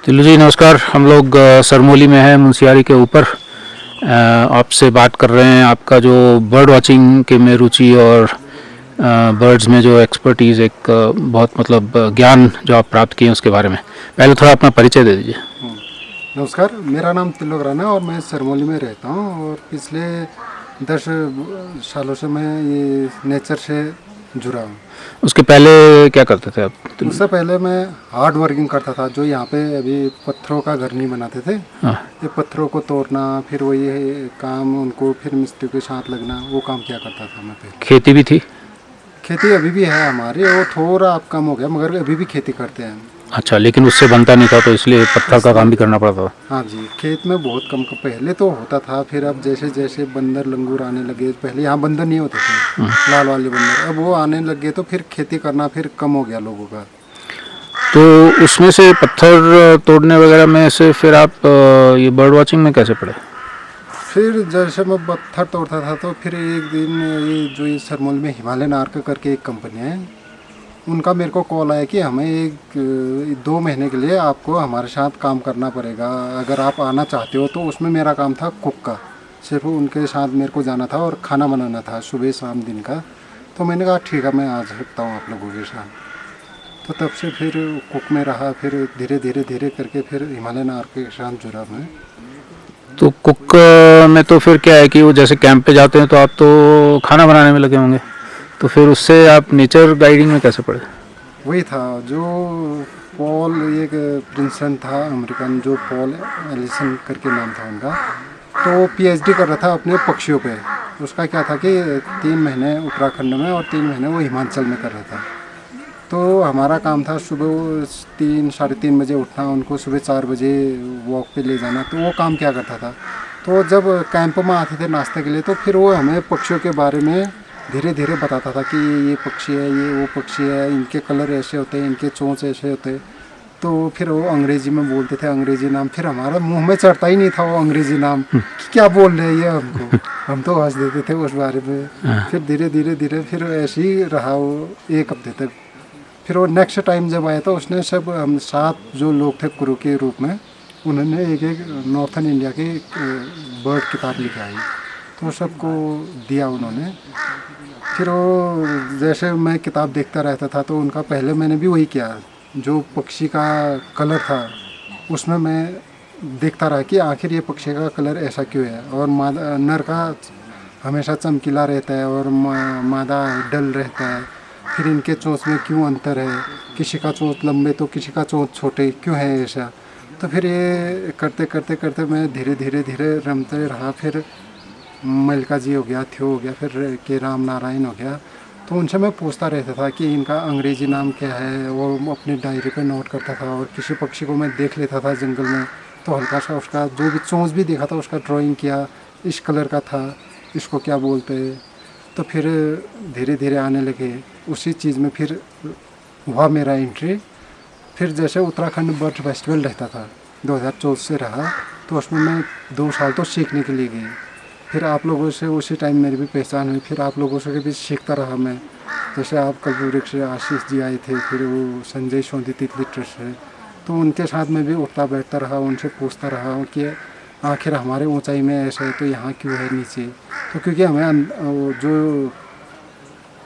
तिल्लू जी नमस्कार। हम लोग सरमोली में हैं, मुंशियारी के ऊपर। आपसे बात कर रहे हैं आपका जो बर्ड वाचिंग के में रुचि और बर्ड्स में जो एक्सपर्टीज़, एक बहुत मतलब ज्ञान जो आप प्राप्त किए उसके बारे में। पहले थोड़ा अपना परिचय दे दीजिए। नमस्कार, मेरा नाम तिल्लू राणा है और मैं सरमोली में रहता हूँ और पिछले 10 सालों से मैं ये नेचर से जुड़ा हूँ। उसके पहले क्या करते थे आप? उससे पहले मैं हार्ड वर्किंग करता था, जो यहाँ पे अभी पत्थरों का घर नहीं बनाते थे। हाँ। ये पत्थरों को तोड़ना, फिर वही काम उनको, फिर मिस्त्री के साथ लगना, वो काम किया करता था मैं पहले। खेती भी थी? खेती अभी भी है हमारी, वो थोड़ा अब कम हो गया, मगर अभी भी खेती करते हैं। अच्छा, लेकिन उससे बनता नहीं था तो इसलिए पत्थर का काम भी इसलिए करना पड़ता था। हाँ जी, खेत में बहुत कम पहले तो होता था, फिर अब जैसे जैसे बंदर लंगूर आने लगे, पहले यहाँ बंदर नहीं होते थे, लाल वाले बंदर, अब वो आने लगे तो फिर खेती करना फिर कम हो गया लोगों का। तो उसमें से पत्थर तोड़ने वगैरह में से फिर आप ये बर्ड वाचिंग में कैसे पड़े? फिर जैसे मैं पत्थर तोड़ता था तो फिर एक दिन ये जो ये सरमोल में हिमालयन आर्क करके एक कंपनी है, उनका मेरे को कॉल आया कि हमें 2 महीने के लिए आपको हमारे साथ काम करना पड़ेगा, अगर आप आना चाहते हो तो। उसमें मेरा काम था कुक का, सिर्फ उनके साथ मेरे को जाना था और खाना बनाना था सुबह शाम दिन का। तो मैंने कहा ठीक है, मैं आ सकता हूँ आप लोगों के साथ। तो तब से फिर कुक में रहा, फिर धीरे धीरे धीरे करके फिर हिमालयन आर्क के साथ जुड़ा मैं। तो कुक में तो फिर क्या है कि वो जैसे कैंप पे जाते हैं तो आप तो खाना बनाने में लगे होंगे, तो फिर उससे आप नेचर गाइडिंग में कैसे पड़े? वही था जो पॉल, एक प्रिंसन था अमेरिकन, जो पॉल एलिसन करके नाम था उनका। तो वो पीएचडी कर रहा था अपने पक्षियों पे। उसका क्या था कि 3 महीने उत्तराखंड में और 3 महीने वो हिमाचल में कर रहा था। तो हमारा काम था सुबह 3 साढ़े 3 बजे उठना, उनको सुबह 4 बजे वॉक पे ले जाना। तो वो काम क्या करता था, तो जब कैंप में आते थे नाश्ते के लिए, तो फिर वो हमें पक्षियों के बारे में धीरे धीरे बताता था कि ये पक्षी है, ये वो पक्षी है, इनके कलर ऐसे होते हैं, इनके चोंच ऐसे होते हैं। तो फिर वो अंग्रेजी में बोलते थे, अंग्रेजी नाम। फिर हमारा मुंह में चढ़ता ही नहीं था वो अंग्रेजी नाम कि क्या बोल रहे हैं ये हमको। हम तो हंस देते थे उस बारे में। फिर धीरे धीरे धीरे फिर ऐसे ही रहा वो 1 हफ्ते तक। फिर वो नेक्स्ट टाइम जब आया तो उसने सब हम 7 जो लोग थे क्रू के रूप में, उन्होंने एक एक नॉर्थन इंडिया की बर्ड किताब लिखी आई, तो सबको दिया उन्होंने। फिर वो जैसे मैं किताब देखता रहता था तो उनका पहले मैंने भी वही किया, जो पक्षी का कलर था उसमें मैं देखता रहा कि आखिर ये पक्षी का कलर ऐसा क्यों है, और नर का हमेशा चमकीला रहता है और मादा डल रहता है। फिर इनके चोंच में क्यों अंतर है, किसी का चोंच लंबे तो किसी का चोंच छोटे, क्यों है ऐसा। तो फिर ये करते करते करते मैं धीरे धीरे धीरे रमते रहा। फिर मलिका जी हो गया, थ्यो हो गया, फिर के राम नारायण हो गया। तो उनसे मैं पूछता रहता था कि इनका अंग्रेजी नाम क्या है, वो अपनी डायरी पे नोट करता था। और किसी पक्षी को मैं देख लेता था जंगल में, तो हल्का सा उसका जो भी चोंच भी देखा था उसका ड्राइंग किया, इस कलर का था, इसको क्या बोलते हैं। तो फिर धीरे धीरे आने लगे उसी चीज़ में। फिर हुआ मेरा एंट्री। फिर जैसे उत्तराखंड बर्ड फेस्टिवल रहता था 2014 से रहा, तो उसमें मैं 2 साल तो सीखने के लिए गई। फिर आप लोगों से उसी टाइम मेरी भी पहचान हुई, फिर आप लोगों से भी सीखता रहा मैं। जैसे आप कलपुरिक से आशीष जी आए थे, फिर वो संजय सोंधी तितली ट्रस्ट से, तो उनके साथ में भी उठता बैठता रहा, उनसे पूछता रहा कि आखिर हमारे ऊंचाई में ऐसे है तो यहाँ क्यों है नीचे। तो क्योंकि हमें जो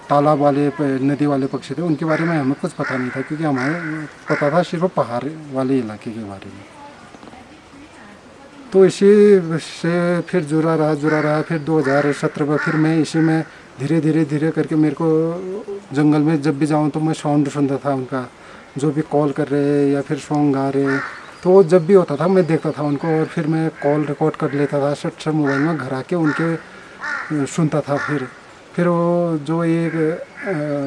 तालाब वाले नदी वाले पक्षी थे उनके बारे में हमें कुछ पता नहीं था, क्योंकि हमें पता था सिर्फ पहाड़ वाले इलाके के बारे में। तो इसी से फिर जुड़ा रहा। फिर 2017 में फिर मैं इसी में धीरे धीरे धीरे करके, मेरे को जंगल में जब भी जाऊँ तो मैं साउंड सुनता था उनका, जो भी कॉल कर रहे हैं या फिर सॉन्ग गा रहे हैं। तो जब भी होता था मैं देखता था उनको, और फिर मैं कॉल रिकॉर्ड कर लेता था सट से मोबाइल में घर आके उनके सुनता था। फिर वो जो एक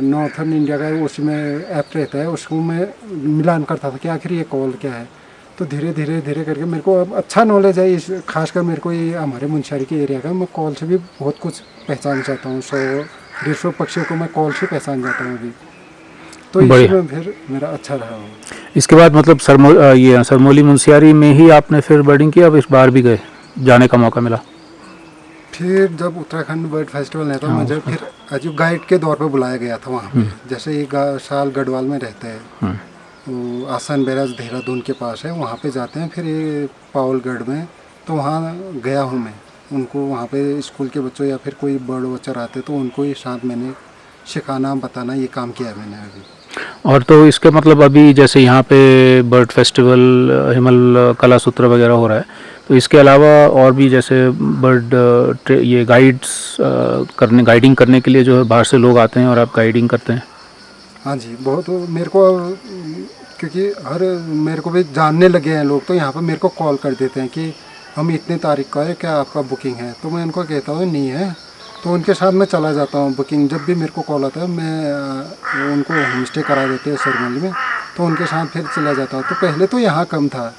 नॉर्थन इंडिया का उसी में ऐप रहता है, उसको मैं मिलान करता था कि आखिर ये कॉल क्या है। तो धीरे धीरे धीरे करके मेरे को अब अच्छा नॉलेज है इस, खासकर मेरे को ये हमारे मुंशियारी के एरिया का। मैं कॉल से भी बहुत कुछ पहचान जाता हूँ, 100-150 पक्षियों को मैं कॉल से पहचान जाता हूँ अभी। तो इसी बढ़िया। में फिर मेरा अच्छा रहा हो। इसके बाद मतलब ये सरमोली मुंशियारी में ही आपने फिर बर्डिंग की, अब इस बार भी गए, जाने का मौका मिला? फिर जब उत्तराखंड बर्ड फेस्टिवल है तो हाँ, मुझे उसमें। फिर एज गाइड के दौर पे बुलाया गया था वहाँ पे। जैसे एक साल गढ़वाल में रहते हैं, आसान बैराज देहरादून के पास है, वहाँ पे जाते हैं। फिर ये पावलगढ़ में, तो वहाँ गया हूँ मैं। उनको वहाँ पे स्कूल के बच्चों या फिर कोई बर्ड वॉचर आते तो उनको ये साथ मैंने सिखाना बताना ये काम किया है मैंने अभी। और तो इसके मतलब अभी जैसे यहाँ पे बर्ड फेस्टिवल हिमल कला सूत्र वगैरह हो रहा है, तो इसके अलावा और भी जैसे बर्ड ये गाइडिंग करने के लिए जो है बाहर से लोग आते हैं और आप गाइडिंग करते हैं? हाँ जी, बहुत मेरे को क्योंकि मेरे को भी जानने लगे हैं लोग, तो यहाँ पर मेरे को कॉल कर देते हैं कि हम इतने तारीख का है, क्या आपका बुकिंग है? तो मैं उनको कहता हूँ नहीं है, तो उनके साथ मैं चला जाता हूँ बुकिंग। जब भी मेरे को कॉल आता है मैं उनको होम स्टे करा देते हैं सरमली में, तो उनके साथ फिर चला जाता हूँ। तो पहले तो यहाँ कम था,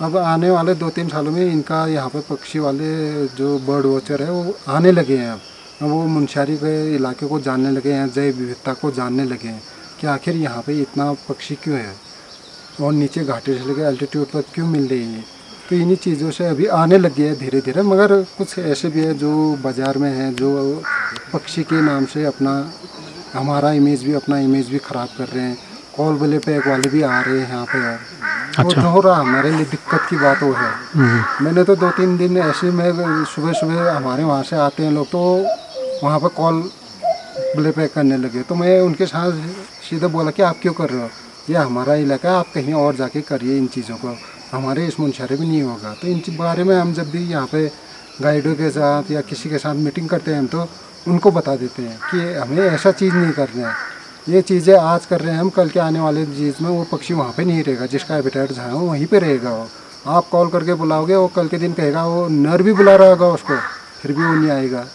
अब आने वाले 2-3 सालों में इनका यहाँ पर पक्षी वाले जो बर्ड वॉचर है वो आने लगे हैं। अब वो मुनस्यारी के इलाके को जानने लगे हैं, जैव विविधता को जानने लगे हैं कि आखिर यहाँ पे इतना पक्षी क्यों है और नीचे घाटी से लेकर अल्टीट्यूड पर क्यों मिल रही है। तो इन्हीं चीज़ों से अभी आने लगे हैं धीरे धीरे। मगर कुछ ऐसे भी है जो बाज़ार में हैं, जो पक्षी के नाम से हमारा इमेज भी ख़राब कर रहे हैं। कॉल वाले पे एक वाले भी आ रहे हैं यहाँ पे यार। अच्छा। तो हो रहा हमारे लिए दिक्कत की बात वो है। मैंने तो 2-3 दिन ऐसे में सुबह सुबह हमारे वहाँ से आते हैं लोग, तो वहाँ पर कॉल प्ले पे करने लगे। तो मैं उनके साथ सीधा बोला कि आप क्यों कर रहे हो, ये हमारा इलाका है, आप कहीं और जाके करिए इन चीज़ों को, हमारे इस मुनस्यारी में नहीं होगा। तो इन बारे में हम जब भी यहाँ पे गाइडों के साथ या किसी के साथ मीटिंग करते हैं हम तो उनको बता देते हैं कि हमें ऐसा चीज़ नहीं करना है। ये चीज़ें आज कर रहे हैं हम, कल के आने वाले चीज़ में वो पक्षी वहाँ पे नहीं रहेगा, जिसका हैबिटेट जहाँ है वहीं पे रहेगा। वो आप कॉल करके बुलाओगे, वो कल के दिन कहेगा, वो नर भी बुला रहा होगा उसको, फिर भी वो नहीं आएगा।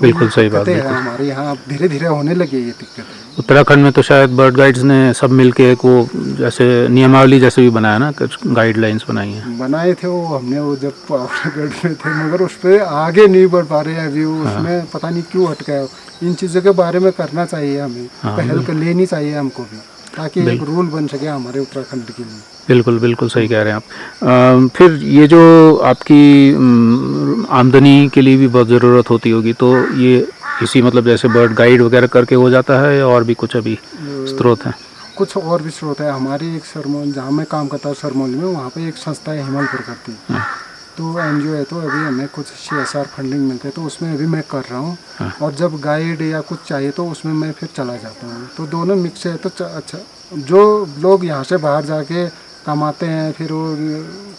बिल्कुल सही बात दिक्कतें है। हैं हमारे यहाँ, धीरे धीरे होने लगी है ये दिक्कत। उत्तराखंड में तो शायद बर्ड गाइड्स ने सब मिलके एक वो जैसे नियमावली जैसे भी बनाया ना, कुछ गाइडलाइंस बनाई हैं। बनाए थे वो हमने, वो जब पावरगढ़ में थे, मगर उस पर आगे नहीं बढ़ पा रहे हैं अभी। उसमें पता नहीं क्यों अटका है। इन चीज़ों के बारे में करना चाहिए हमें, पहल कर लेनी चाहिए हमको भी, ताकि एक रूल बन सके हमारे उत्तराखंड के लिए। बिल्कुल बिल्कुल सही कह रहे हैं आप। फिर ये जो आपकी आमदनी के लिए भी बहुत ज़रूरत होती होगी, तो ये इसी मतलब जैसे बर्ड गाइड वगैरह करके हो जाता है या और भी कुछ अभी स्रोत हैं? कुछ और भी स्रोत है हमारी। एक सरमौली जहाँ मैं काम करता हूँ सरमौली में, वहाँ पे एक संस्था है हिमलपुर करती, तो एनजीओ है। तो अभी हमें कुछ CSR फंडिंग मिलते हैं, तो उसमें अभी मैं कर रहा हूँ। और जब गाइड या कुछ चाहिए तो उसमें मैं फिर चला जाता हूँ। तो दोनों मिक्स है। तो अच्छा, जो लोग यहाँ से बाहर जाके कमाते हैं, फिर वो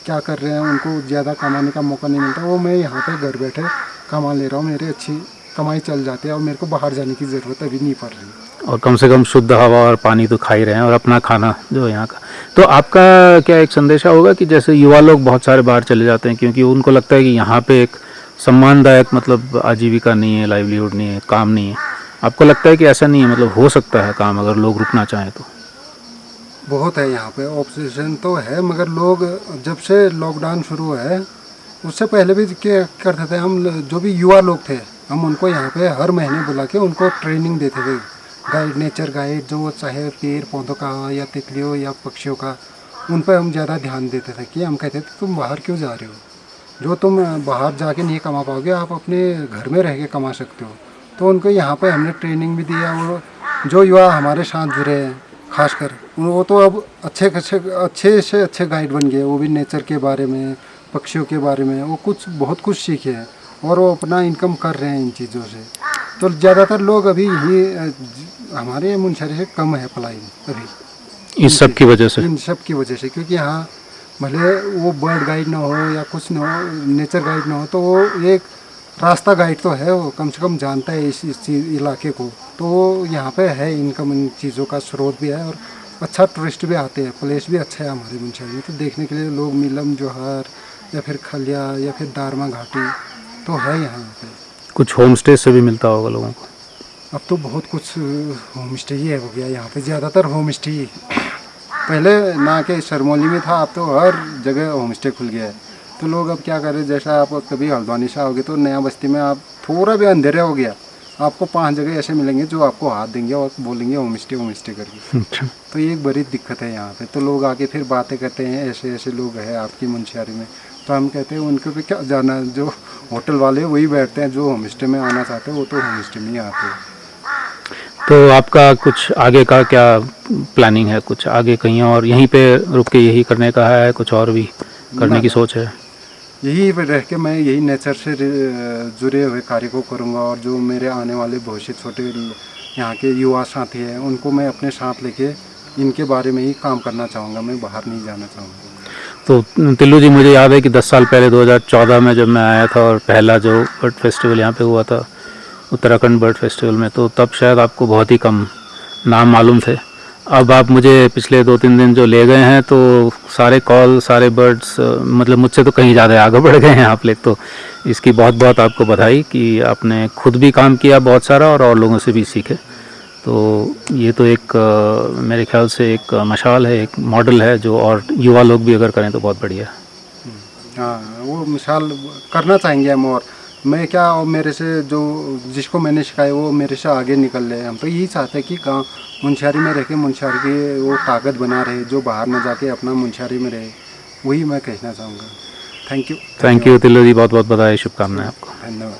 क्या कर रहे हैं, उनको ज़्यादा कमाने का मौका नहीं मिलता, वो मैं यहाँ पे घर बैठे कमा ले रहा हूँ, मेरी अच्छी कमाई चल जाती है और मेरे को बाहर जाने की ज़रूरत अभी नहीं पड़ रही। और कम से कम शुद्ध हवा और पानी तो खा ही रहे हैं, और अपना खाना जो यहाँ का। तो आपका क्या एक संदेशा होगा कि जैसे युवा लोग बहुत सारे बाहर चले जाते हैं क्योंकि उनको लगता है कि यहाँ पे एक सम्मानदायक मतलब आजीविका नहीं है, लाइवलीहुड नहीं है, काम नहीं है। आपको लगता है कि ऐसा नहीं है, मतलब हो सकता है काम अगर लोग रुकना चाहें तो? बहुत है यहाँ पे, ऑपोजिशन तो है, मगर लोग जब से लॉकडाउन शुरू हुआ है उससे पहले भी क्या करते थे हम, जो भी युवा लोग थे हम उनको यहाँ पे हर महीने बुला के उनको ट्रेनिंग देते थे। गाइड, नेचर गाइड, जो चाहे पेड़ पौधों का या तितलियों या पक्षियों का, उन पर हम ज़्यादा ध्यान देते थे। कि हम कहते थे तुम बाहर क्यों जा रहे हो, जो तुम बाहर जाके नहीं कमा पाओगे आप अपने घर में रह के कमा सकते हो। तो उनको यहाँ पे हमने ट्रेनिंग भी दिया। वो जो युवा हमारे साथ जुड़े हैं खासकर, वो तो अब अच्छे से अच्छे गाइड बन गए। वो भी नेचर के बारे में, पक्षियों के बारे में वो बहुत कुछ सीखे हैं और वो अपना इनकम कर रहे हैं इन चीज़ों से। तो ज़्यादातर लोग अभी हमारे मुनस्यारी से कम है पलाई अभी, इस सब की वजह से? इन सब की वजह से। क्योंकि यहाँ भले वो बर्ड गाइड ना हो या कुछ ना हो, नेचर गाइड ना हो, तो वो एक रास्ता गाइड तो है, वो कम से कम जानता है इस इलाके को। तो वो यहाँ पे है, इनकम इन चीज़ों का स्रोत भी है और अच्छा टूरिस्ट भी आते हैं। प्लेस भी अच्छा है हमारे मुनस्यारी में, तो देखने के लिए लोग नीलम जौहर या फिर खलिया या फिर दारमा घाटी तो है यहाँ पे। कुछ होम स्टे से भी मिलता होगा लोगों को? अब तो बहुत कुछ होम स्टे ही हो गया यहाँ पे, ज़्यादातर होम स्टे ही। पहले ना के सरमौली में था, अब तो हर जगह होम स्टे खुल गया है। तो लोग अब क्या करें, जैसा आप कभी हल्द्वानी से आओगे तो नया बस्ती में आप थोड़ा भी अंधेरा हो गया, आपको 5 जगह ऐसे मिलेंगे जो आपको हाथ देंगे और बोलेंगे होम स्टे करके। अच्छा। तो ये एक बड़ी दिक्कत है यहाँ पे। तो लोग आके फिर बातें करते हैं, ऐसे ऐसे लोग हैं आपकी मुनस्यारी में। तो हम कहते हैं उनको भी क्या जाना है, जो होटल वाले वही बैठते हैं, जो होम स्टे में आना चाहते हैं वो तो होम स्टे में ही आते हैं। तो आपका कुछ आगे का क्या प्लानिंग है, कुछ आगे कहीं और यहीं पे रुक के यही करने का है, कुछ और भी करने ना की ना, सोच है? यही पे रह के मैं यही नेचर से जुड़े हुए कार्य को करूँगा, और जो मेरे आने वाले भविष्य छोटे यहाँ के युवा साथी हैं उनको मैं अपने साथ लेके इनके बारे में ही काम करना चाहूँगा, मैं बाहर नहीं जाना चाहूँगा। तो तिल्लू जी, मुझे याद है कि 10 साल पहले 2014 में जब मैं आया था और पहला जो बर्ड फेस्टिवल यहाँ पे हुआ था, उत्तराखंड बर्ड फेस्टिवल में, तो तब शायद आपको बहुत ही कम नाम मालूम थे। अब आप मुझे पिछले 2-3 दिन जो ले गए हैं, तो सारे कॉल, सारे बर्ड्स, मतलब मुझसे तो कहीं ज़्यादा आगे बढ़ गए हैं आप लोग। तो इसकी बहुत बहुत आपको बधाई कि आपने खुद भी काम किया बहुत सारा और लोगों से भी सीखे। तो ये तो एक मेरे ख्याल से एक मशाल है, एक मॉडल है, जो और युवा लोग भी अगर करें तो बहुत बढ़िया है। हाँ, वो मिसाल करना चाहेंगे हम, और मैं क्या, और मेरे से जो जिसको मैंने सिखाया वो मेरे से आगे निकल रहे हैं। हम तो यही चाहते हैं कि गाँव मुनस्यारी में रह के मुनस्यारी की वो ताकत बना रहे, जो बाहर न जाके अपना मुनस्यारी में रहे, वही मैं कहना चाहूँगा। Thank you. Thank you Tillu ji, बहुत बहुत बधाई, शुभकामनाएं आपको। धन्यवाद।